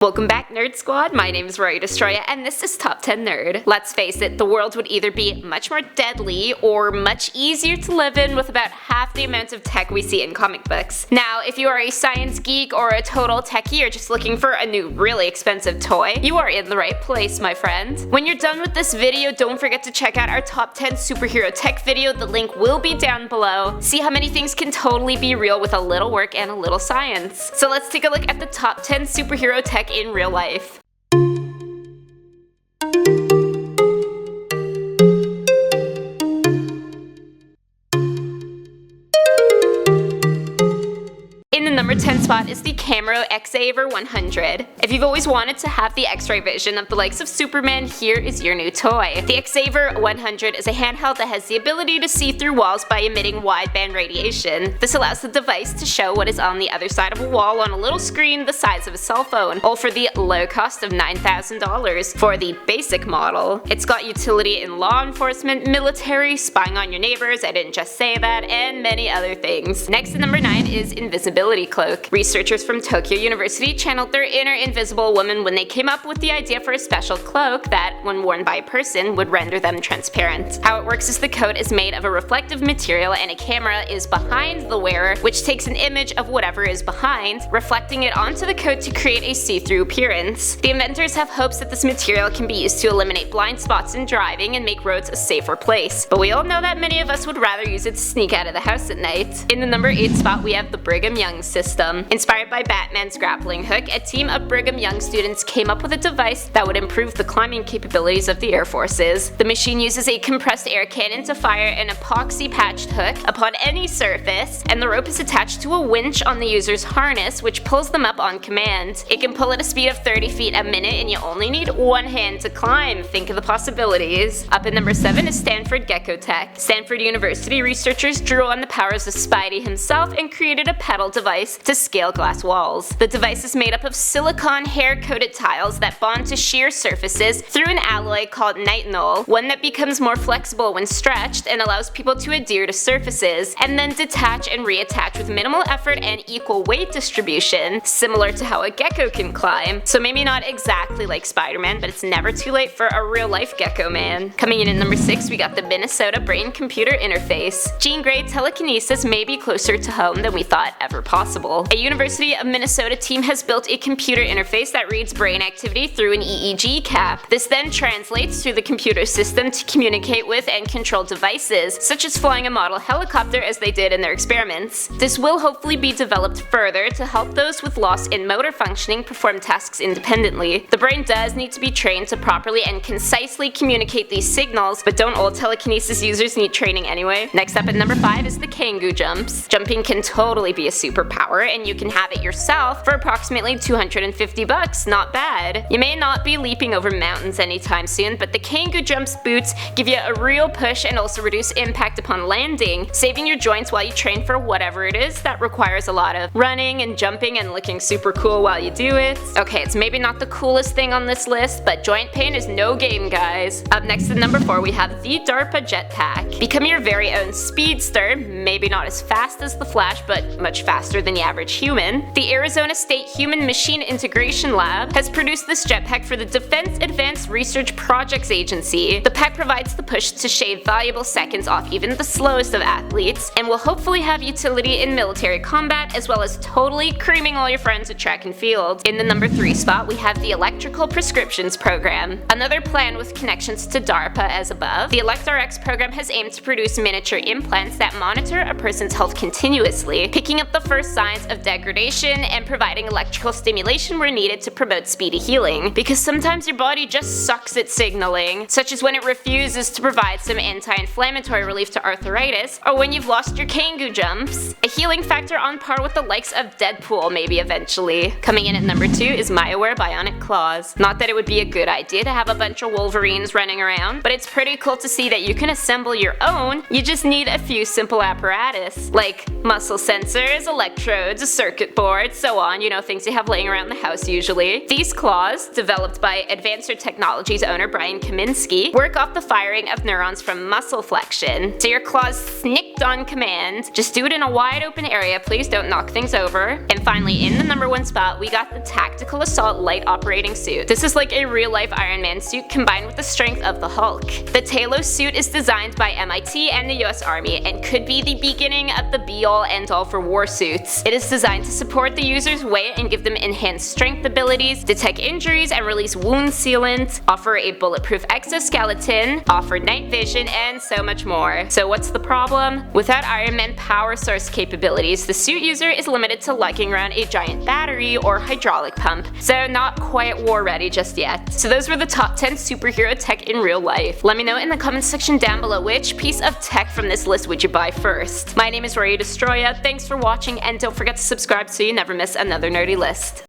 Welcome back, Nerd Squad. My name is Rory Destroya, and this is Top 10 Nerd. Let's face it, the world would either be much more deadly or much easier to live in with about half the amount of tech we see in comic books. Now, if you are a science geek or a total techie or just looking for a new really expensive toy, you are in the right place, my friend. When you're done with this video, don't forget to check out our Top 10 Superhero Tech video. The link will be down below. See how many things can totally be real with a little work and a little science. So let's take a look at the Top 10 Superhero Tech in real life. In the number 10 spot is the CAMERO XAVER 100. If you've always wanted to have the X-ray vision of the likes of Superman, here is your new toy. The XAVER 100 is a handheld that has the ability to see through walls by emitting wideband radiation. This allows the device to show what is on the other side of a wall on a little screen the size of a cell phone, all for the low cost of $9,000 for the basic model. It's got utility in law enforcement, military, spying on your neighbors, I didn't just say that, and many other things. Next at number 9 is Invisibility Cloak. Researchers from Tokyo University channeled their inner invisible woman when they came up with the idea for a special cloak that, when worn by a person, would render them transparent. How it works is the coat is made of a reflective material and a camera is behind the wearer, which takes an image of whatever is behind, reflecting it onto the coat to create a see-through appearance. The inventors have hopes that this material can be used to eliminate blind spots in driving and make roads a safer place, but we all know that many of us would rather use it to sneak out of the house at night. In the number 8 spot, we have the Brigham Young system. Inspired by Batman's grappling hook, a team of Brigham Young students came up with a device that would improve the climbing capabilities of the Air Forces. The machine uses a compressed air cannon to fire an epoxy-patched hook upon any surface, and the rope is attached to a winch on the user's harness, which pulls them up on command. It can pull at a speed of 30 feet a minute, and you only need one hand to climb. Think of the possibilities. Up at number 7 is Stanford GECKO Tech. Stanford University researchers drew on the powers of Spidey himself and created a pedal device to scale glass walls. The device is made up of silicone hair-coated tiles that bond to sheer surfaces through an alloy called nitinol, one that becomes more flexible when stretched and allows people to adhere to surfaces, and then detach and reattach with minimal effort and equal weight distribution, similar to how a gecko can climb. So maybe not exactly like Spider-Man, but it's never too late for a real-life gecko man. Coming in at number 6, we got the Minnesota Brain-Computer Interface. Gene-grade telekinesis may be closer to home than we thought ever possible. A University of Minnesota team has built a computer interface that reads brain activity through an EEG cap. This then translates through the computer system to communicate with and control devices, such as flying a model helicopter as they did in their experiments. This will hopefully be developed further to help those with loss in motor functioning perform tasks independently. The brain does need to be trained to properly and concisely communicate these signals, but don't all telekinesis users need training anyway? Next up at number 5 is the KANGOO jumps. Jumping can totally be a superpower, and you can have it yourself for approximately $250, not bad. You may not be leaping over mountains anytime soon, but the KANGOO jumps boots give you a real push and also reduce impact upon landing, saving your joints while you train for whatever it is that requires a lot of running and jumping and looking super cool while you do it. Okay, it's maybe not the coolest thing on this list, but joint pain is no game, guys. Up next at number 4, we have the DARPA JETPACK. Become your very own speedster, maybe not as fast as the Flash, but much faster than the average human. The Arizona State Human Machine Integration Lab has produced this jetpack for the Defense Advanced Research Projects Agency. The pack provides the push to shave valuable seconds off even the slowest of athletes, and will hopefully have utility in military combat, as well as totally creaming all your friends at track and field. In the number 3 spot, we have the Electrical Prescriptions Program. Another plan with connections to DARPA as above, the ElectRx program has aimed to produce miniature implants that monitor a person's health continuously, picking up the first signs of degradation and providing electrical stimulation where needed to promote speedy healing. Because sometimes your body just sucks at signaling, such as when it refuses to provide some anti-inflammatory relief to arthritis, or when you've lost your KANGOO jumps. A healing factor on par with the likes of Deadpool maybe eventually. Coming in at number 2 is MYOWARE Bionic Claws. Not that it would be a good idea to have a bunch of Wolverines running around, but it's pretty cool to see that you can assemble your own. You just need a few simple apparatus, like muscle sensors, electrodes, electrodes, a circuit board, so on, you know, things you have laying around the house usually. These claws, developed by Advanced Technologies owner Brian Kaminsky, work off the firing of neurons from muscle flexion. So your claws snicked on command. Just do it in a wide open area, please don't knock things over. And finally, in the number 1 spot, we got the Tactical Assault Light Operating Suit. This is like a real-life Iron Man suit combined with the strength of the Hulk. The Talos suit is designed by MIT and the US Army and could be the beginning of the be-all end-all for war suits. It is designed to support the user's weight and give them enhanced strength abilities, detect injuries and release wound sealant, offer a bulletproof exoskeleton, offer night vision, and so much more. So what's the problem? Without Iron Man power source capabilities, the suit user is limited to lugging around a giant battery or hydraulic pump, so not quite war ready just yet. So those were the top 10 superhero tech in real life. Let me know in the comments section down below which piece of tech from this list would you buy first. My name is Rory Destroya, thanks for watching, and don't forget to subscribe so you never miss another nerdy list.